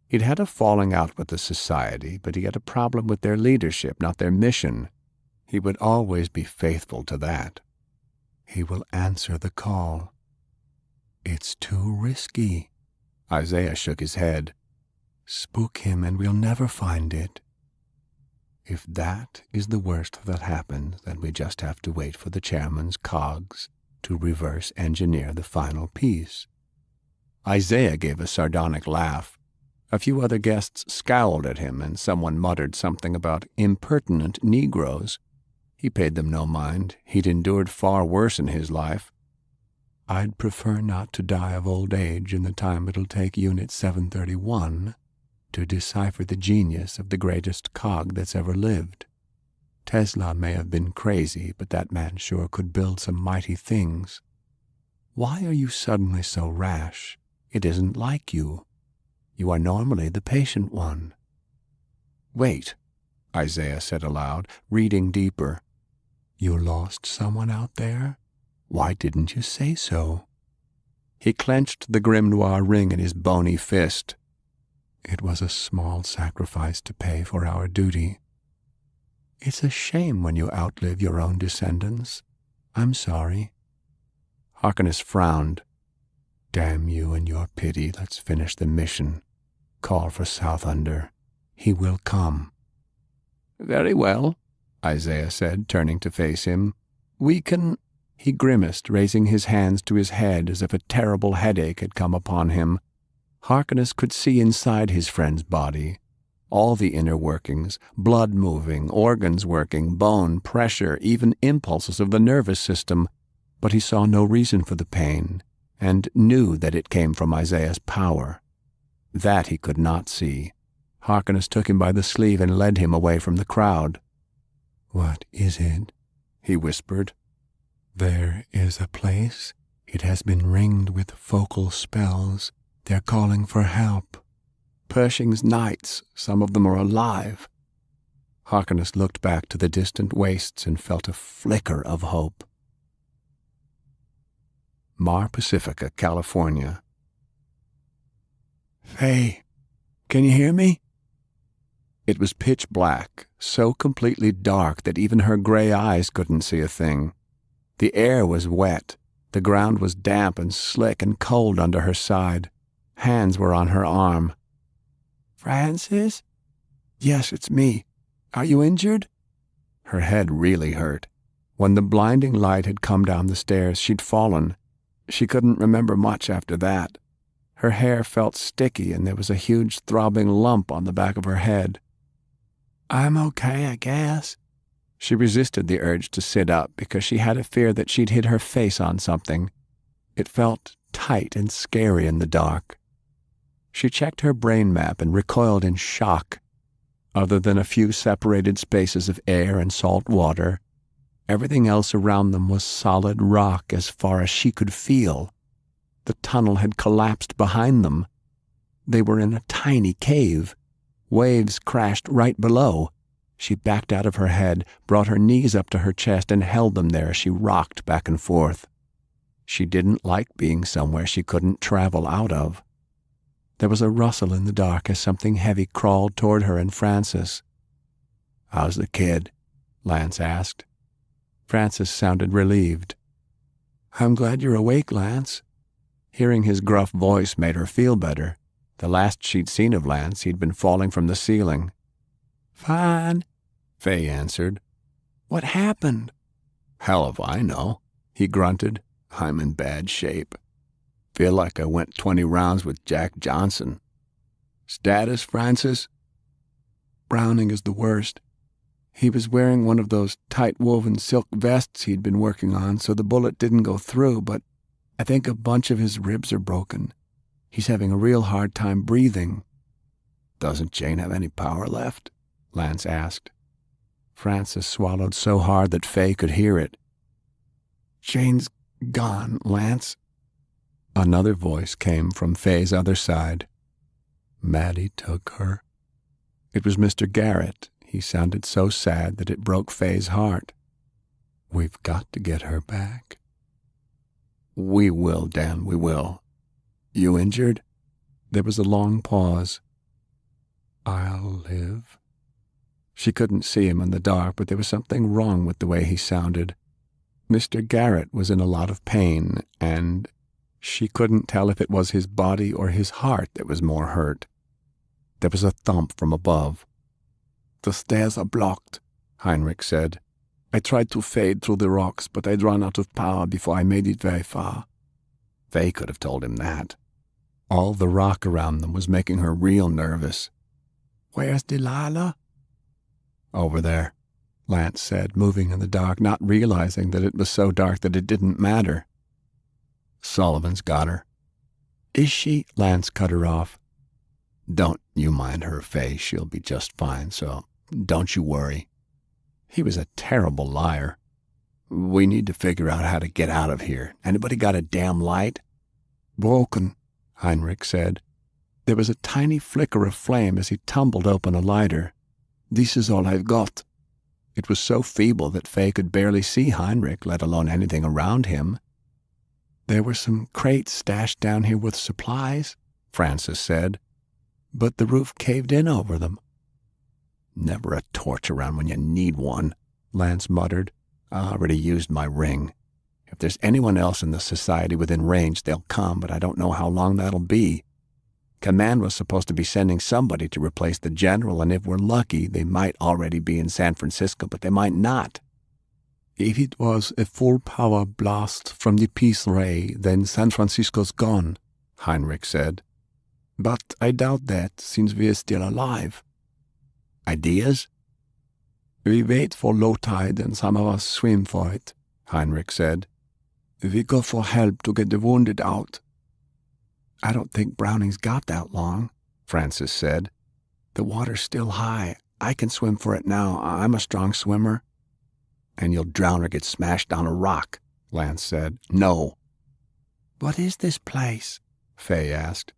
He'd had a falling out with the society, but he had a problem with their leadership, not their mission. He would always be faithful to that. He will answer the call. It's too risky. Isaiah shook his head. Spook him and we'll never find it. If that is the worst that happens, then we just have to wait for the chairman's cogs to reverse engineer the final piece. Isaiah gave a sardonic laugh. A few other guests scowled at him, and someone muttered something about impertinent Negroes. He paid them no mind. He'd endured far worse in his life. I'd prefer not to die of old age in the time it'll take Unit 731 to decipher the genius of the greatest cog that's ever lived. Tesla may have been crazy, but that man sure could build some mighty things. Why are you suddenly so rash? It isn't like you. You are normally the patient one. Wait, Isaiah said aloud, reading deeper. You lost someone out there? Why didn't you say so? He clenched the grimoire ring in his bony fist. It was a small sacrifice to pay for our duty. It's a shame when you outlive your own descendants. I'm sorry. Harkness frowned. Damn you and your pity. Let's finish the mission. Call for Southunder. He will come. Very well, Isaiah said, turning to face him. We can... He grimaced, raising his hands to his head as if a terrible headache had come upon him. Harkness could see inside his friend's body. All the inner workings, blood moving, organs working, bone, pressure, even impulses of the nervous system, but he saw no reason for the pain, and knew that it came from Isaiah's power. That he could not see. Harkness took him by the sleeve and led him away from the crowd. "What is it?" he whispered. "There is a place. It has been ringed with focal spells. They're calling for help. Pershing's knights, some of them are alive." Harkness looked back to the distant wastes and felt a flicker of hope. Mar Pacifica, California. "Faye, can you hear me?" It was pitch black, so completely dark that even her gray eyes couldn't see a thing. The air was wet. The ground was damp and slick and cold under her side. Hands were on her arm. "Francis?" "Yes, it's me. Are you injured?" Her head really hurt. When the blinding light had come down the stairs, she'd fallen. She couldn't remember much after that. Her hair felt sticky, and there was a huge throbbing lump on the back of her head. "I'm okay, I guess." She resisted the urge to sit up because she had a fear that she'd hit her face on something. It felt tight and scary in the dark. She checked her brain map and recoiled in shock. Other than a few separated spaces of air and salt water, everything else around them was solid rock as far as she could feel. The tunnel had collapsed behind them. They were in a tiny cave. Waves crashed right below. She backed out of her head, brought her knees up to her chest, and held them there as she rocked back and forth. She didn't like being somewhere she couldn't travel out of. There was a rustle in the dark as something heavy crawled toward her and Francis. "How's the kid?" Lance asked. Francis sounded relieved. "I'm glad you're awake, Lance." Hearing his gruff voice made her feel better. The last she'd seen of Lance, he'd been falling from the ceiling. "Fine," Faye answered. "What happened?" "Hell if I know," he grunted. "I'm in bad shape. Feel like I went 20 rounds with Jack Johnson." "Status, Francis?" "Browning is the worst. He was wearing one of those tight-woven silk vests he'd been working on, so the bullet didn't go through, but I think a bunch of his ribs are broken. He's having a real hard time breathing." "Doesn't Jane have any power left?" Lance asked. Francis swallowed so hard that Faye could hear it. "Jane's gone, Lance." Another voice came from Faye's other side. "Maddie took her." It was Mr. Garrett. He sounded so sad that it broke Faye's heart. "We've got to get her back." "We will, Dan, we will. You injured?" There was a long pause. "I'll live." She couldn't see him in the dark, but there was something wrong with the way he sounded. Mr. Garrett was in a lot of pain, and she couldn't tell if it was his body or his heart that was more hurt. There was a thump from above. "The stairs are blocked," Heinrich said. "I tried to fade through the rocks, but I'd run out of power before I made it very far." Faye could have told him that. All the rock around them was making her real nervous. "Where's Delilah?" "Over there," Lance said, moving in the dark, not realizing that it was so dark that it didn't matter. "Sullivan's got her." "Is she—" Lance cut her off. "Don't you mind her, Faye. She'll be just fine, so don't you worry." He was a terrible liar. "We need to figure out how to get out of here. Anybody got a damn light?" "Broken," Heinrich said. There was a tiny flicker of flame as he tumbled open a lighter. "This is all I've got." It was so feeble that Faye could barely see Heinrich, let alone anything around him. "There were some crates stashed down here with supplies," Francis said, "but the roof caved in over them." "Never a torch around when you need one," Lance muttered. "I already used my ring. If there's anyone else in the society within range, they'll come, but I don't know how long that'll be. Command was supposed to be sending somebody to replace the general, and if we're lucky, they might already be in San Francisco, but they might not." "If it was a full-power blast from the peace ray, then San Francisco's gone," Heinrich said. "But I doubt that, since we're still alive." "Ideas?" "We wait for low tide, and some of us swim for it," Heinrich said. "We go for help to get the wounded out." "I don't think Browning's got that long," Francis said. "The water's still high. I can swim for it now. I'm a strong swimmer." "And you'll drown or get smashed on a rock," Lance said. "No." "What is this place?" Faye asked.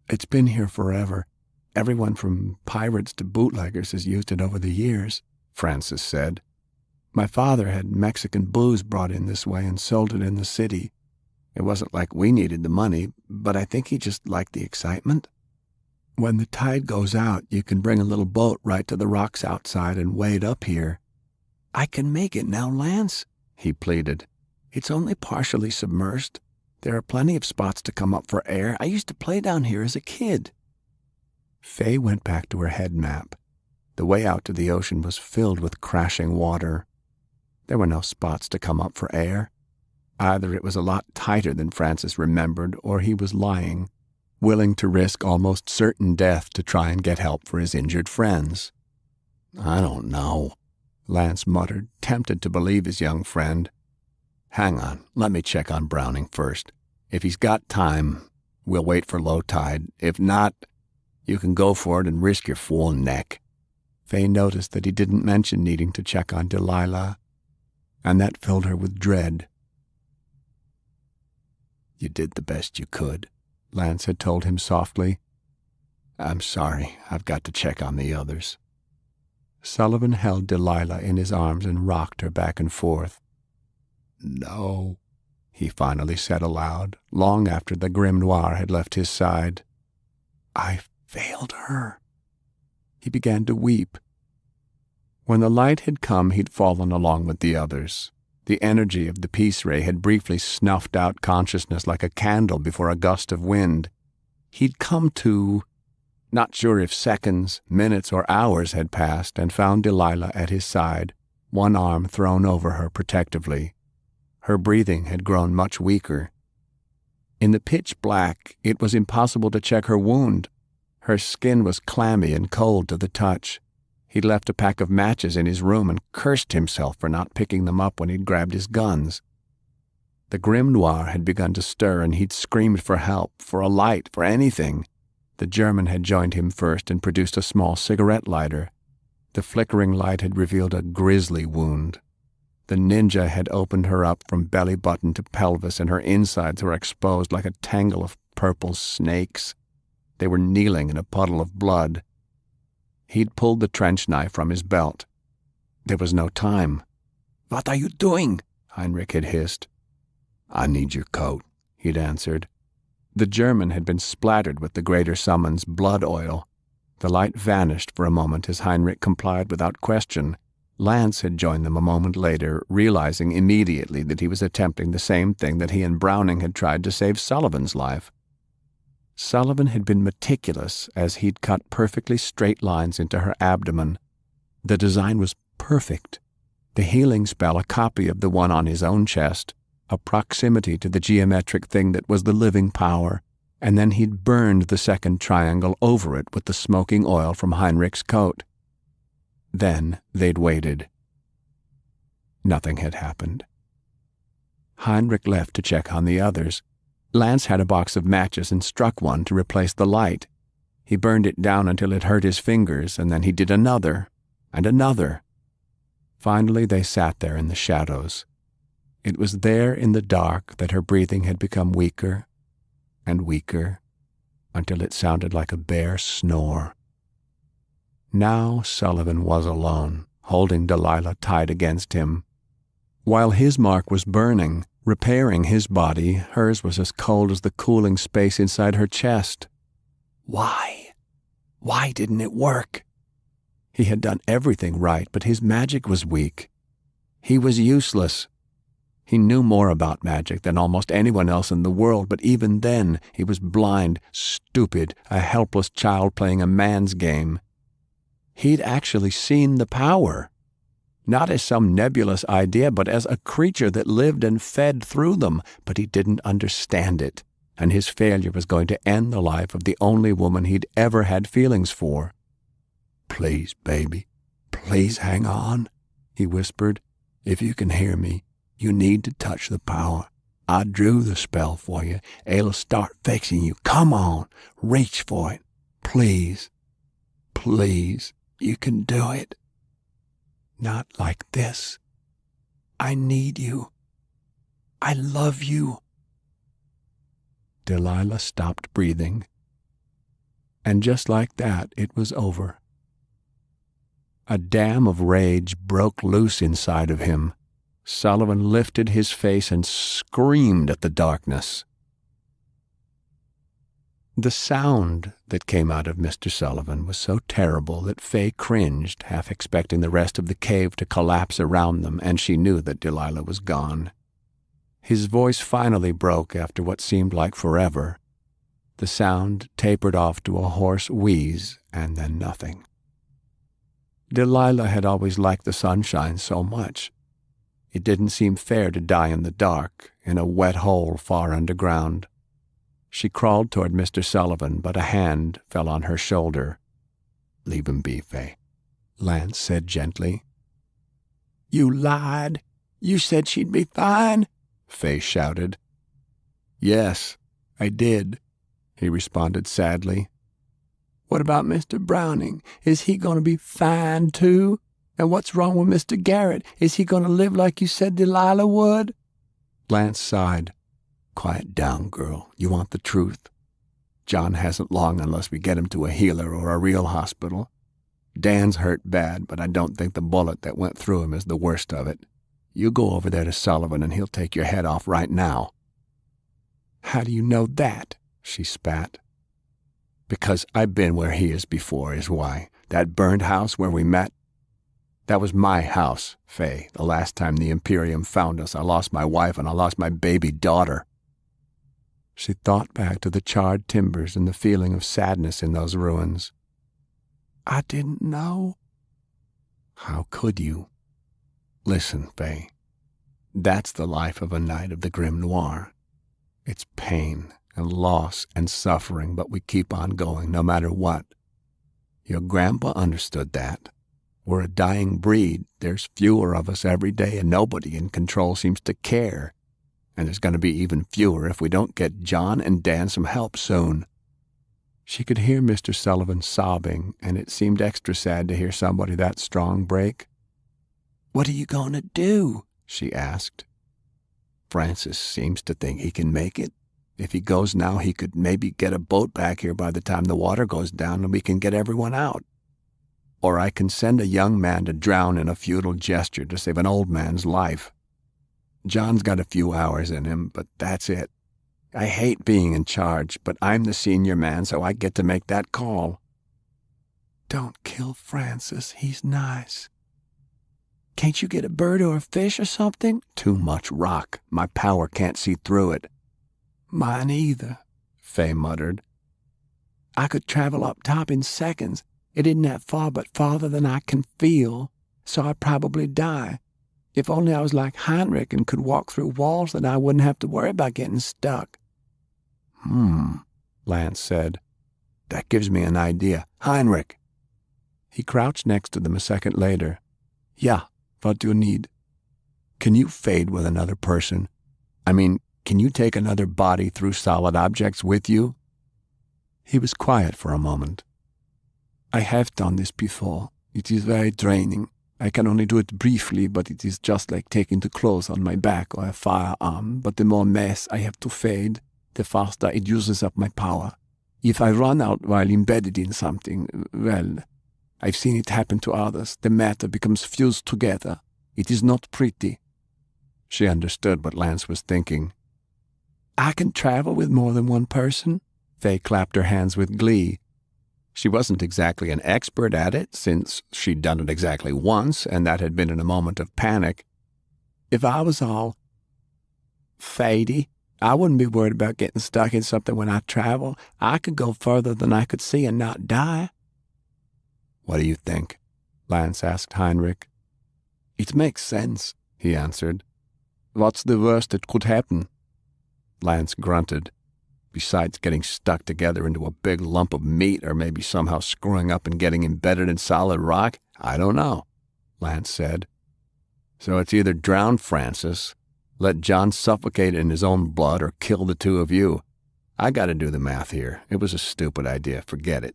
"It's been here forever. Everyone from pirates to bootleggers has used it over the years," Francis said. "My father had Mexican booze brought in this way and sold it in the city. It wasn't like we needed the money, but I think he just liked the excitement. When the tide goes out, you can bring a little boat right to the rocks outside and wade up here." "I can make it now, Lance," he pleaded. "It's only partially submersed. There are plenty of spots to come up for air. I used to play down here as a kid." Faye went back to her head map. The way out to the ocean was filled with crashing water. There were no spots to come up for air. Either it was a lot tighter than Francis remembered, or he was lying, willing to risk almost certain death to try and get help for his injured friends. "I don't know," Lance muttered, tempted to believe his young friend. "Hang on, let me check on Browning first. If he's got time, we'll wait for low tide. If not, you can go for it and risk your fool neck." Faye noticed that he didn't mention needing to check on Delilah, and that filled her with dread. "You did the best you could," Lance had told him softly. "I'm sorry, I've got to check on the others." Sullivan held Delilah in his arms and rocked her back and forth. "No," he finally said aloud, long after the grim noir had left his side. "I failed her." He began to weep. When the light had come, he'd fallen along with the others. The energy of the peace ray had briefly snuffed out consciousness like a candle before a gust of wind. He'd come to, not sure if seconds, minutes, or hours had passed, and found Delilah at his side, one arm thrown over her protectively. Her breathing had grown much weaker. In the pitch black, it was impossible to check her wound. Her skin was clammy and cold to the touch. He'd left a pack of matches in his room and cursed himself for not picking them up when he'd grabbed his guns. The grim noir had begun to stir, and he'd screamed for help, for a light, for anything. The German had joined him first and produced a small cigarette lighter. The flickering light had revealed a grisly wound. The ninja had opened her up from belly button to pelvis, and her insides were exposed like a tangle of purple snakes. They were kneeling in a puddle of blood. He'd pulled the trench knife from his belt. There was no time. "What are you doing?" Heinrich had hissed. "I need your coat," he'd answered. The German had been splattered with the Greater Summon's blood oil. The light vanished for a moment as Heinrich complied without question. Lance had joined them a moment later, realizing immediately that he was attempting the same thing that he and Browning had tried to save Sullivan's life. Sullivan had been meticulous as he'd cut perfectly straight lines into her abdomen. The design was perfect. The healing spell a copy of the one on his own chest, a proximity to the geometric thing that was the living power, and then he'd burned the second triangle over it with the smoking oil from Heinrich's coat. Then they'd waited. Nothing had happened. Heinrich left to check on the others. Lance had a box of matches and struck one to replace the light. He burned it down until it hurt his fingers, and then he did another, and another. Finally, they sat there in the shadows. It was there in the dark that her breathing had become weaker and weaker until it sounded like a bare snore. Now Sullivan was alone, holding Delilah tight against him. While his mark was burning, repairing his body, hers was as cold as the cooling space inside her chest. Why? Why didn't it work? He had done everything right, but his magic was weak. He was useless. He knew more about magic than almost anyone else in the world, but even then he was blind, stupid, a helpless child playing a man's game. He'd actually seen the power, not as some nebulous idea, but as a creature that lived and fed through them, but he didn't understand it, and his failure was going to end the life of the only woman he'd ever had feelings for. "Please, baby, please hang on," he whispered. "If you can hear me, you need to touch the power. I drew the spell for you. It'll start fixing you. Come on, reach for it. Please, please, you can do it. Not like this. I need you. I love you." Delilah stopped breathing. And just like that, it was over. A dam of rage broke loose inside of him. Sullivan lifted his face and screamed at the darkness. The sound that came out of Mr. Sullivan was so terrible that Fay cringed, half expecting the rest of the cave to collapse around them, and she knew that Delilah was gone. His voice finally broke after what seemed like forever. The sound tapered off to a hoarse wheeze, and then nothing. Delilah had always liked the sunshine so much. It didn't seem fair to die in the dark, in a wet hole far underground. She crawled toward Mr. Sullivan, but a hand fell on her shoulder. "Leave him be, Fay," Lance said gently. "You lied. You said she'd be fine," Fay shouted. "Yes, I did," he responded sadly. "What about Mr. Browning? Is he going to be fine, too? And what's wrong with Mr. Garrett? Is he going to live like you said Delilah would?" Lance sighed. "Quiet down, girl. You want the truth. John hasn't long unless we get him to a healer or a real hospital. Dan's hurt bad, but I don't think the bullet that went through him is the worst of it. You go over there to Sullivan and he'll take your head off right now." "How do you know that?" she spat. "Because I've been where he is before, is why. That burned house where we met, that was my house, Fay. The last time the Imperium found us, I lost my wife and I lost my baby daughter." She thought back to the charred timbers and the feeling of sadness in those ruins. "I didn't know." "How could you? Listen, Fay. That's the life of a knight of the Grim Noir. It's pain and loss and suffering, but we keep on going no matter what. Your grandpa understood that. We're a dying breed. There's fewer of us every day, and nobody in control seems to care. And there's going to be even fewer if we don't get John and Dan some help soon." She could hear Mr. Sullivan sobbing, and it seemed extra sad to hear somebody that strong break. "What are you going to do?" she asked. "Francis seems to think he can make it. If he goes now, he could maybe get a boat back here by the time the water goes down and we can get everyone out. Or I can send a young man to drown in a futile gesture to save an old man's life. John's got a few hours in him, but that's it. I hate being in charge, but I'm the senior man, so I get to make that call." "Don't kill Francis. He's nice." "Can't you get a bird or a fish or something?" "Too much rock. My power can't see through it." "Mine either," Fay muttered. I could travel up top in seconds. It isn't that far, but farther than I can feel, so I'd probably die. If only I was like Heinrich and could walk through walls, then I wouldn't have to worry about getting stuck." Lance said. "That gives me an idea. Heinrich." He crouched next to them a second later. "Yeah, what do you need?" "Can you fade with another person? I mean, can you take another body through solid objects with you?" He was quiet for a moment. "I have done this before. It is very draining. I can only do it briefly, but it is just like taking the clothes on my back or a firearm. But the more mass I have to fade, the faster it uses up my power. If I run out while embedded in something, well, I've seen it happen to others. The matter becomes fused together. It is not pretty." She understood what Lance was thinking. "I can travel with more than one person?" Faye clapped her hands with glee. She wasn't exactly an expert at it, since she'd done it exactly once, and that had been in a moment of panic. "If I was all fadey, I wouldn't be worried about getting stuck in something when I travel. I could go further than I could see and not die." "What do you think?" Lance asked Heinrich. "It makes sense," he answered. "What's the worst that could happen?" Lance grunted. "Besides getting stuck together into a big lump of meat or maybe somehow screwing up and getting embedded in solid rock, I don't know," Lance said. "So it's either drown Francis, let John suffocate in his own blood, or kill the two of you. I got to do the math here. It was a stupid idea. Forget it."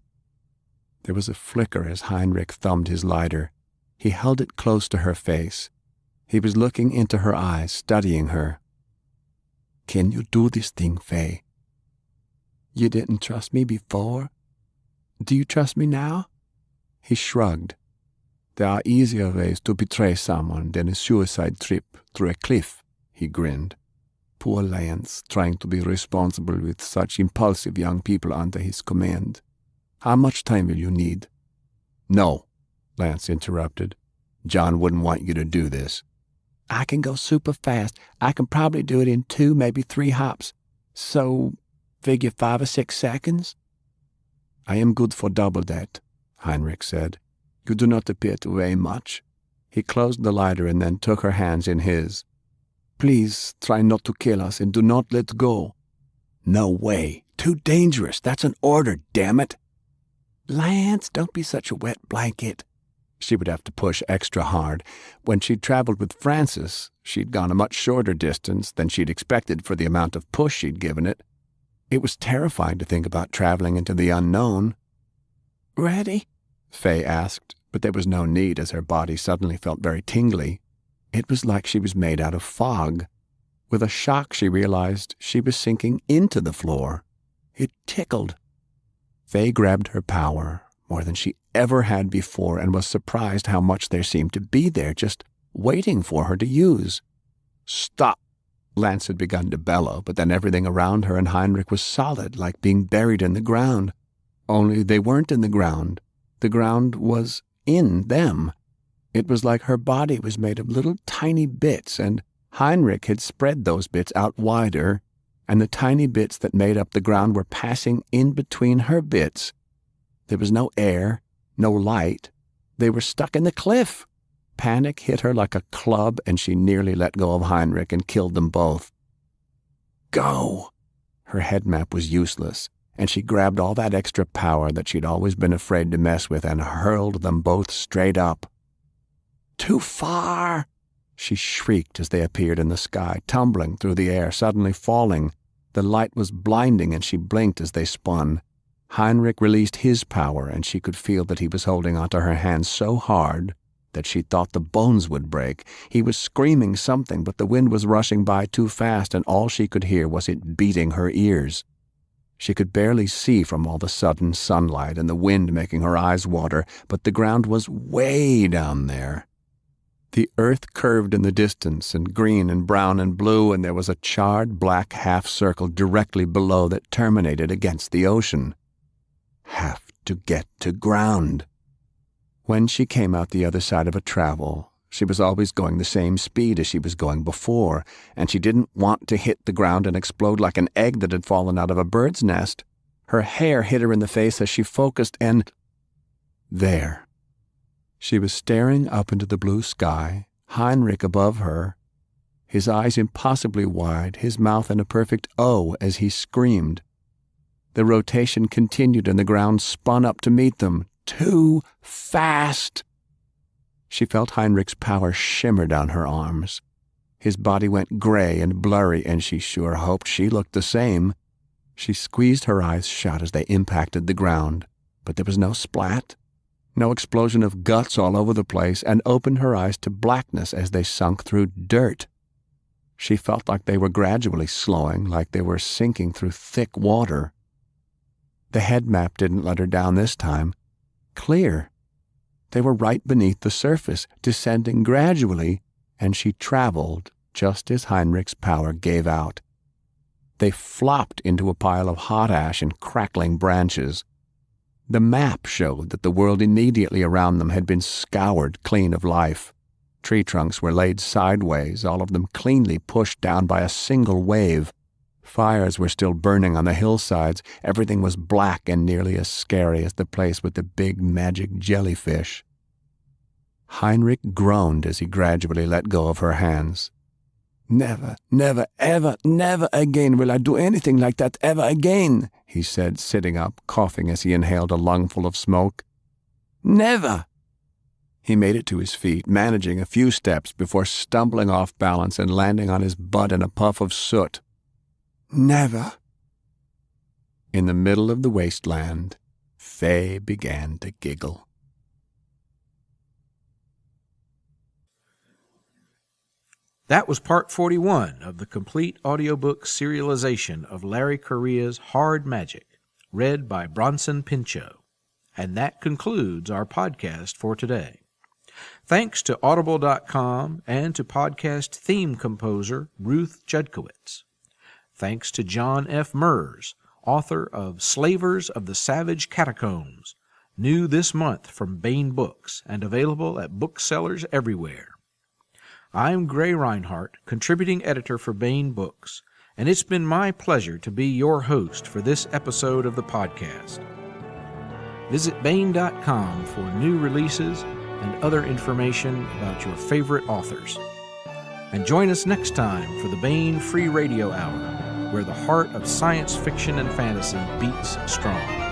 There was a flicker as Heinrich thumbed his lighter. He held it close to her face. He was looking into her eyes, studying her. "Can you do this thing, Faye?" "You didn't trust me before? Do you trust me now?" He shrugged. "There are easier ways to betray someone than a suicide trip through a cliff," he grinned. "Poor Lance, trying to be responsible with such impulsive young people under his command. How much time will you need?" "No," Lance interrupted. "John wouldn't want you to do this." "I can go super fast. I can probably do it in 2, maybe 3 hops. So, figure 5 or 6 seconds?" "I am good for double that," Heinrich said. "You do not appear to weigh much." He closed the lighter and then took her hands in his. "Please try not to kill us and do not let go." "No way. Too dangerous. That's an order, damn it." "Lance, don't be such a wet blanket." She would have to push extra hard. When she'd traveled with Francis, she'd gone a much shorter distance than she'd expected for the amount of push she'd given it. It was terrifying to think about traveling into the unknown. "Ready?" Faye asked, but there was no need as her body suddenly felt very tingly. It was like she was made out of fog. With a shock, she realized she was sinking into the floor. It tickled. Faye grabbed her power, more than she ever had before, and was surprised how much there seemed to be there, just waiting for her to use. "Stop!" Lance had begun to bellow, but then everything around her and Heinrich was solid, like being buried in the ground. Only they weren't in the ground. The ground was in them. It was like her body was made of little tiny bits, and Heinrich had spread those bits out wider, and the tiny bits that made up the ground were passing in between her bits. There was no air, no light. They were stuck in the cliff. Panic hit her like a club, and she nearly let go of Heinrich and killed them both. "Go!" Her head map was useless, and she grabbed all that extra power that she'd always been afraid to mess with and hurled them both straight up. "Too far!" she shrieked as they appeared in the sky, tumbling through the air, suddenly falling. The light was blinding, and she blinked as they spun. Heinrich released his power, and she could feel that he was holding onto her hands so hard that she thought the bones would break. He was screaming something, but the wind was rushing by too fast, and all she could hear was it beating her ears. She could barely see from all the sudden sunlight and the wind making her eyes water, but the ground was way down there. The earth curved in the distance, and green and brown and blue, and there was a charred black half-circle directly below that terminated against the ocean. Have to get to ground. When she came out the other side of a travel, she was always going the same speed as she was going before, and she didn't want to hit the ground and explode like an egg that had fallen out of a bird's nest. Her hair hit her in the face as she focused, and there. She was staring up into the blue sky, Heinrich above her, his eyes impossibly wide, his mouth in a perfect O as he screamed. The rotation continued and the ground spun up to meet them. Too fast! She felt Heinrich's power shimmer down her arms. His body went gray and blurry, and she sure hoped she looked the same. She squeezed her eyes shut as they impacted the ground, but there was no splat, no explosion of guts all over the place, and opened her eyes to blackness as they sunk through dirt. She felt like they were gradually slowing, like they were sinking through thick water. The head map didn't let her down this time. Clear. They were right beneath the surface, descending gradually, and she traveled just as Heinrich's power gave out. They flopped into a pile of hot ash and crackling branches. The map showed that the world immediately around them had been scoured clean of life. Tree trunks were laid sideways, all of them cleanly pushed down by a single wave. Fires were still burning on the hillsides. Everything was black and nearly as scary as the place with the big magic jellyfish. Heinrich groaned as he gradually let go of her hands. "Never, never, ever, never again will I do anything like that ever again," he said, sitting up, coughing as he inhaled a lungful of smoke. "Never!" He made it to his feet, managing a few steps before stumbling off balance and landing on his butt in a puff of soot. "Never!" In the middle of the wasteland, Faye began to giggle. That was part 41 of the complete audiobook serialization of Larry Correa's Hard Magic, read by Bronson Pinchot. And that concludes our podcast for today. Thanks to Audible.com and to podcast theme composer Ruth Judkowitz. Thanks to John F. Merz, author of Slavers of the Savage Catacombs, new this month from Baen Books and available at booksellers everywhere. I'm Gray Reinhardt, contributing editor for Baen Books, and it's been my pleasure to be your host for this episode of the podcast. Visit Baen.com for new releases and other information about your favorite authors. And join us next time for the Baen Free Radio Hour, where the heart of science fiction and fantasy beats strong.